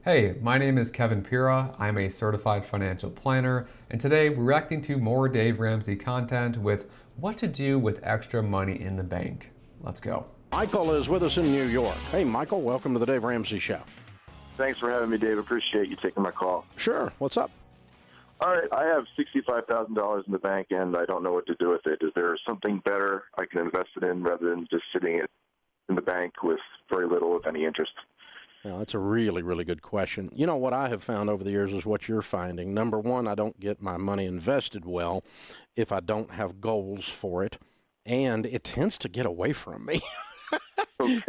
Hey, my name is Kevin Pira. I'm a certified financial planner, and today we're reacting to more Dave Ramsey content with what to do with extra money in the bank. Let's go. Michael is with us in New York. Hey, Michael, welcome to the Dave Ramsey Show. Thanks for having me, Dave. Appreciate you taking my call. Sure. What's up? All right, I have $65,000 in the bank, and I don't know what to do with it. Is there something better I can invest it in rather than just sitting it in the bank with very little, if any, interest? Now, that's a really, really good question. You know, what I have found over the years is what you're finding. Number one, I don't get my money invested well if I don't have goals for it, and it tends to get away from me. Okay.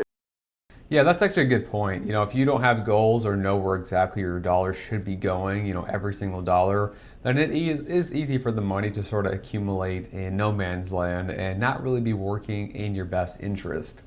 Yeah, that's actually a good point. If you don't have goals or know where exactly your dollar should be going, every single dollar, then it is easy for the money to sort of accumulate in no man's land and not really be working in your best interest.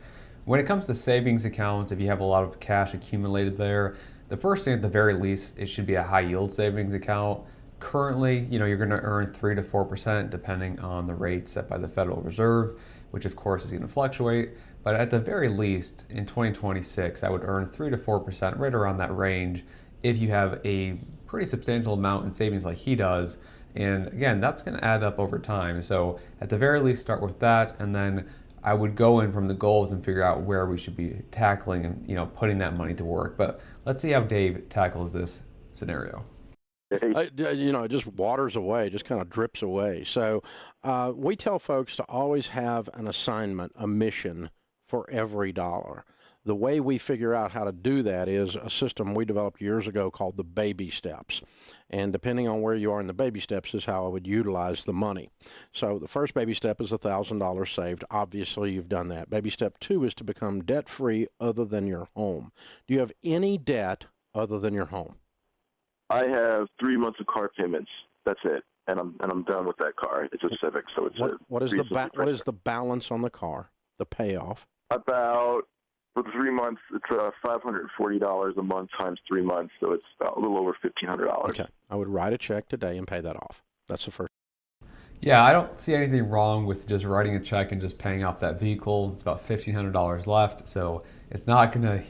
When it comes to savings accounts, if you have a lot of cash accumulated there, the first thing at the very least, it should be a high yield savings account. Currently, you're going to earn 3 to 4% depending on the rate set by the Federal Reserve, which of course is going to fluctuate. But at the very least, in 2026, I would earn 3 to 4%, right around that range, if you have a pretty substantial amount in savings like he does. And again, that's going to add up over time. So at the very least, start with that, and then I would go in from the goals and figure out where we should be tackling and putting that money to work. But let's see how Dave tackles this scenario. It just waters away, just kind of drips away. So we tell folks to always have an assignment, a mission for every dollar. The way we figure out how to do that is a system we developed years ago called the baby steps. And depending on where you are in the baby steps is how I would utilize the money. So the first baby step is $1,000 saved. Obviously, you've done that. Baby step 2 is to become debt-free other than your home. Do you have any debt other than your home? I have 3 months of car payments. That's it, and I'm done with that car. It's a Civic, so it's what is the balance on the car? The payoff? About for the 3 months, it's $540 a month times 3 months, so it's about a little over $1,500. Okay, I would write a check today and pay that off. That's the first. Yeah, I don't see anything wrong with just writing a check and just paying off that vehicle. It's about $1,500 left, so it's not gonna,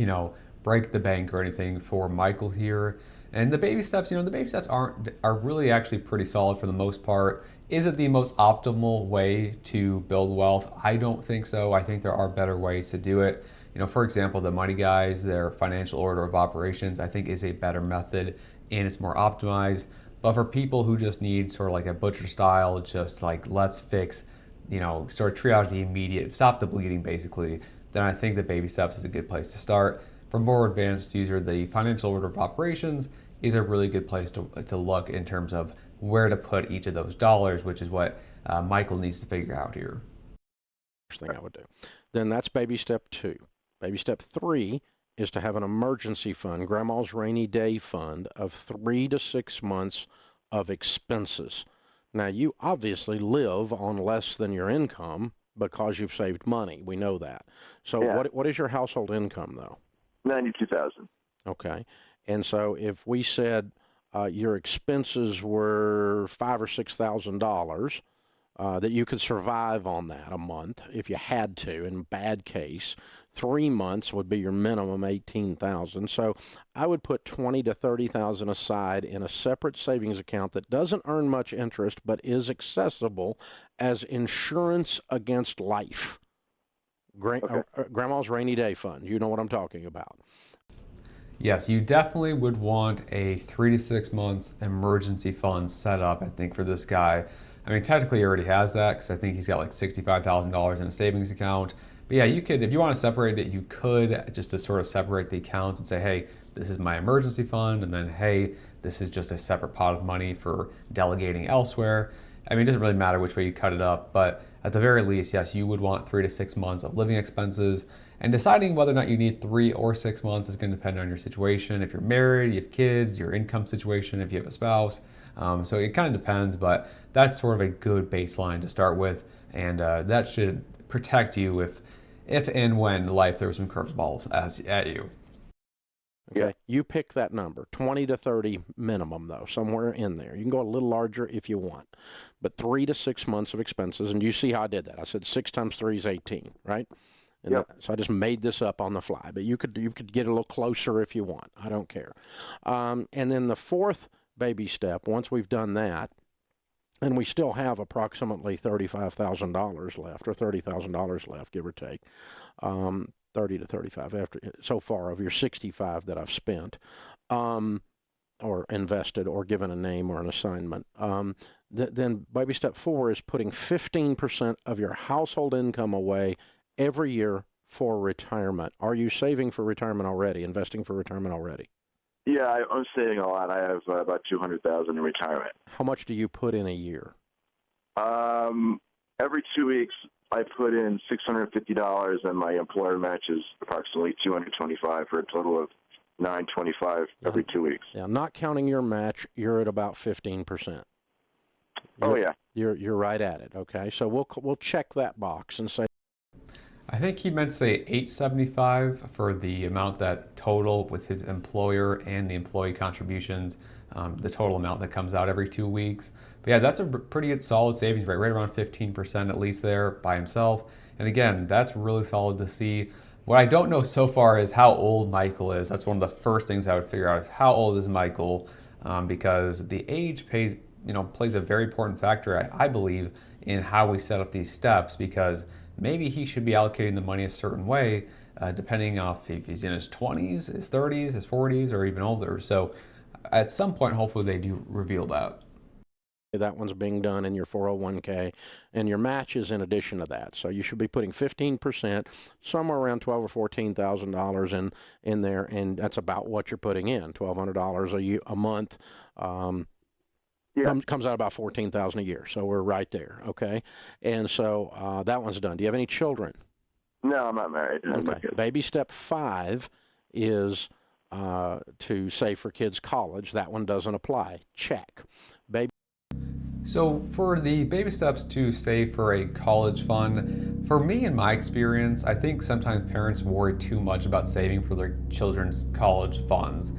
break the bank or anything for Michael here. And the baby steps, the baby steps are really actually pretty solid for the most part. Is it the most optimal way to build wealth? I don't think so. I think there are better ways to do it. For example, the Money Guys, their financial order of operations, I think is a better method and it's more optimized. But for people who just need sort of like a butcher style, just like let's fix, sort of triage the immediate, stop the bleeding basically, then I think the baby steps is a good place to start. For more advanced user, the financial order of operations is a really good place to look in terms of where to put each of those dollars, which is what Michael needs to figure out here. First thing I would do. Then that's baby step 2. Baby step 3 is to have an emergency fund, grandma's rainy day fund of 3 to 6 months of expenses. Now, you obviously live on less than your income because you've saved money. We know that. So Yeah. what is your household income, though? 92,000. Okay. And so if we said your expenses were $5,000 or $6,000, that you could survive on that a month if you had to, in bad case. 3 months would be your minimum, 18,000. So I would put 20 to 30,000 aside in a separate savings account that doesn't earn much interest but is accessible as insurance against life. Grandma's rainy day fund. You know what I'm talking about. Yes, you definitely would want a 3 to 6 months emergency fund set up, I think, for this guy. I mean, technically he already has that because I think he's got like $65,000 in a savings account. But yeah, you could, if you want to separate it, you could just to sort of separate the accounts and say, hey, this is my emergency fund, and then, hey, this is just a separate pot of money for delegating elsewhere. I mean, it doesn't really matter which way you cut it up, but at the very least, yes, you would want 3 to 6 months of living expenses. And deciding whether or not you need 3 or 6 months is going to depend on your situation. If you're married, you have kids, your income situation, if you have a spouse. So it kind of depends, but that's sort of a good baseline to start with. And that should protect you if and when life throws some curveballs at you. Okay, you pick that number, 20 to 30 minimum, though, somewhere in there. You can go a little larger if you want, but 3 to 6 months of expenses, and you see how I did that. I said 6 times 3 is 18, right? And Yep. so I just made this up on the fly, but you could get a little closer if you want. I don't care. And then the fourth baby step, once we've done that, and we still have approximately $35,000 left, or $30,000 left, give or take, 30 to 35 after so far of your 65 that I've spent, or invested, or given a name or an assignment. Then baby step 4 is putting 15% of your household income away every year for retirement. Are you saving for retirement already? Investing for retirement already? Yeah, I'm saving a lot. I have about $200,000 in retirement. How much do you put in a year? Every 2 weeks, I put in $650, and my employer matches approximately $225 for a total of $925 every 2 weeks. Yeah, not counting your match, you're at about 15%. Oh yeah, You're right at it. Okay, so we'll check that box and say. I think he meant to say 875 for the amount that total with his employer and the employee contributions, the total amount that comes out every 2 weeks. But yeah, that's a pretty good solid savings rate, right around 15% at least there by himself. And again, that's really solid to see. What I don't know so far is how old Michael is. That's one of the first things I would figure out is how old is Michael, because the age plays a very important factor, I believe, in how we set up these steps, because maybe he should be allocating the money a certain way, depending on if he's in his 20s, his 30s, his 40s, or even older. So at some point, hopefully they do reveal that. That one's being done in your 401k, and your match is in addition to that. So you should be putting 15%, somewhere around $12,000 or $14,000 in there, and that's about what you're putting in, $1,200 a month. Comes out about $14,000 a year. So we're right there, okay? And so that one's done. Do you have any children? no, I'm not married. Okay. Baby step 5 is to save for kids' college. That one doesn't apply. Check. So for the baby steps to save for a college fund, for me in my experience, I think sometimes parents worry too much about saving for their children's college funds.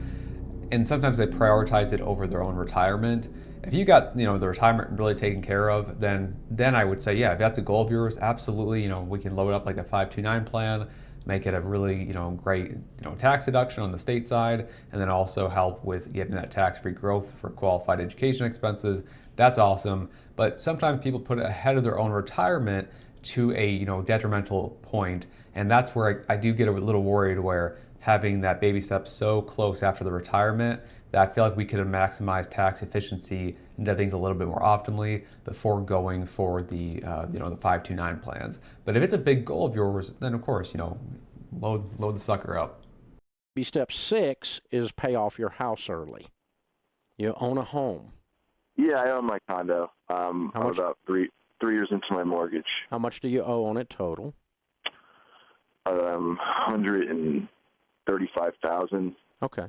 And sometimes they prioritize it over their own retirement. If you got, the retirement really taken care of, then I would say, yeah, if that's a goal of yours, absolutely, we can load up like a 529 plan, make it a really, great, tax deduction on the state side, and then also help with getting that tax-free growth for qualified education expenses. That's awesome. But sometimes people put it ahead of their own retirement to a, detrimental point. And that's where I do get a little worried, where having that baby step so close after the retirement that I feel like we could have maximized tax efficiency and done things a little bit more optimally before going for the the 529 plans. But if it's a big goal of yours, then of course, load the sucker up. Baby step 6 is pay off your house early. You own a home. Yeah, I own my condo. How I'm much? about three years into my mortgage. How much do you owe on it total? 135,000. Okay.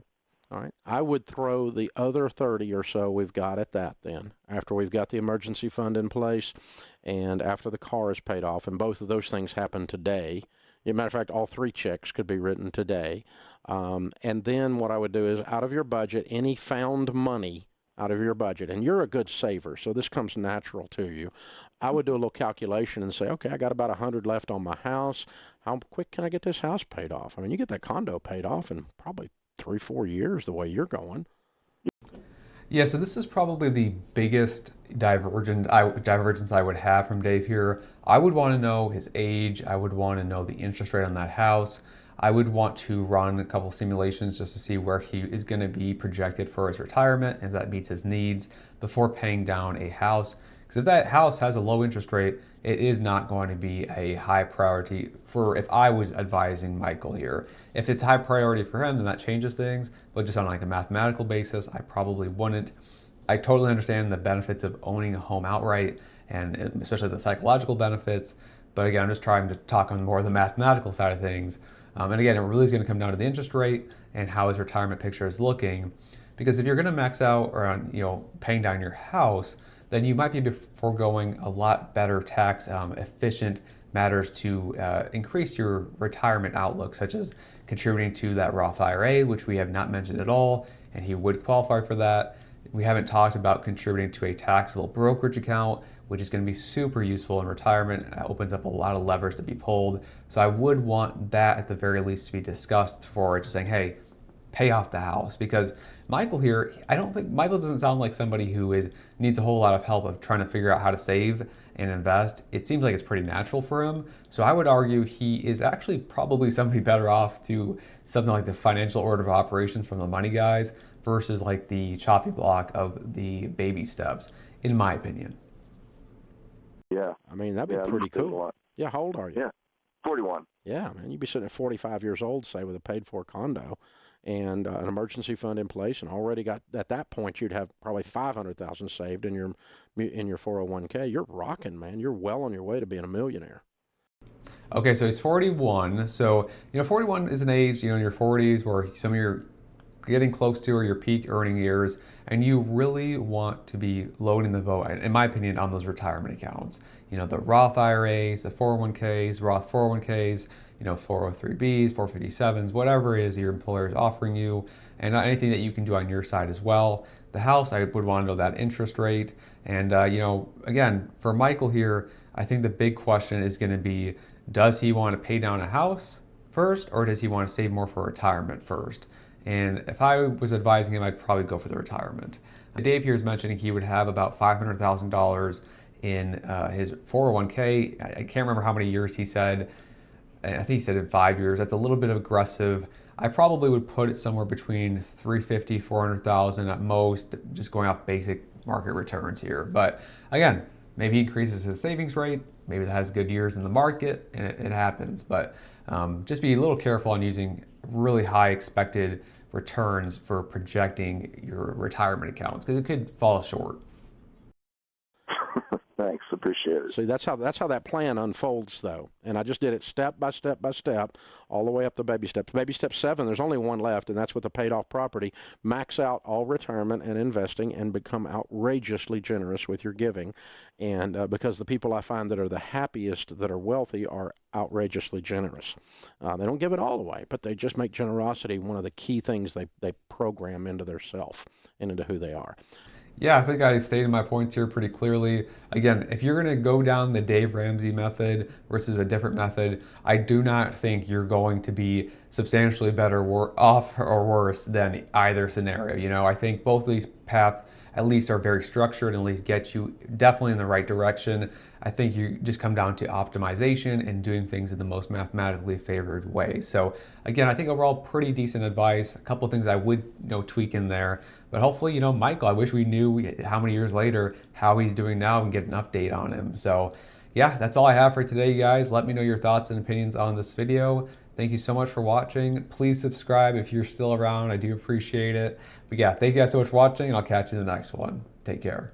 All right. I would throw the other 30 or so we've got at that then, after we've got the emergency fund in place and after the car is paid off, and both of those things happen today. As a matter of fact, all 3 checks could be written today. And then what I would do is, out of your budget, any found money out of your budget, and you're a good saver, so this comes natural to you. I would do a little calculation and say, okay, I got about 100 left on my house. How quick can I get this house paid off? I mean, you get that condo paid off in probably 3-4 years the way you're going. Yeah, so this is probably the biggest divergence I would have from Dave here. I would want to know his age. I would want to know the interest rate on that house. I would want to run a couple simulations just to see where he is going to be projected for his retirement and if that meets his needs before paying down a house. Because if that house has a low interest rate, it is not going to be a high priority for if I was advising Michael here. If it's high priority for him, then that changes things. But just on like a mathematical basis, I probably wouldn't. I totally understand the benefits of owning a home outright, and especially the psychological benefits. But again, I'm just trying to talk on more of the mathematical side of things. And again, it really is going to come down to the interest rate and how his retirement picture is looking. Because if you're going to max out on paying down your house, then you might be foregoing a lot better tax efficient matters to increase your retirement outlook, such as contributing to that Roth IRA, which we have not mentioned at all, and he would qualify for that. We haven't talked about contributing to a taxable brokerage account, which is going to be super useful in retirement. It opens up a lot of levers to be pulled. So I would want that at the very least to be discussed before just saying, hey, pay off the house. Because Michael here, I don't think Michael doesn't sound like somebody who needs a whole lot of help of trying to figure out how to save and invest. It seems like it's pretty natural for him. So I would argue he is actually probably somebody better off to something like the financial order of operations from the money guys versus like the choppy block of the baby steps, in my opinion. Yeah. I mean, that'd be pretty cool. Yeah, how old are you? Yeah, 41. Yeah, man, you'd be sitting at 45 years old, say, with a paid-for condo and an emergency fund in place, and already got, at that point, you'd have probably $500,000 saved in your 401k. You're rocking, man. You're well on your way to being a millionaire. Okay, so he's 41. So, 41 is an age, in your 40s where some of your getting close to or your peak earning years, and you really want to be loading the boat, in my opinion, on those retirement accounts. The Roth IRAs, the 401ks, Roth 401ks, 403bs, 457s, whatever it is your employer is offering you, and anything that you can do on your side as well. The house, I would want to know that interest rate. And, again, for Michael here, I think the big question is going to be, does he want to pay down a house first, or does he want to save more for retirement first? And if I was advising him, I'd probably go for the retirement. Dave here is mentioning he would have about $500,000 in his 401k. I can't remember how many years he said. I think he said in 5 years. That's a little bit aggressive. I probably would put it somewhere between 350, 400,000 at most, just going off basic market returns here. But again, maybe he increases his savings rate. Maybe it has good years in the market, and it happens. But just be a little careful on using really high expected returns for projecting your retirement accounts, because it could fall short. Thanks, appreciate it. See, that's how that plan unfolds, though. And I just did it step by step by step, all the way up to baby steps. Baby step 7, there's only one left, and that's with the paid-off property. Max out all retirement and investing, and become outrageously generous with your giving. And because the people I find that are the happiest, that are wealthy, are outrageously generous. They don't give it all away, but they just make generosity one of the key things they program into their self and into who they are. Yeah, I think I stated my points here pretty clearly. Again, if you're going to go down the Dave Ramsey method versus a different method, I do not think you're going to be substantially better off or worse than either scenario. I think both of these paths at least are very structured and at least get you definitely in the right direction. I think you just come down to optimization and doing things in the most mathematically favored way. So again, I think overall pretty decent advice. A couple of things I would tweak in there, but hopefully, Michael, I wish we knew how many years later how he's doing now and get an update on him. So yeah, that's all I have for today, you guys. Let me know your thoughts and opinions on this video. Thank you so much for watching. Please subscribe if you're still around. I do appreciate it. But yeah, thank you guys so much for watching, and I'll catch you in the next one. Take care.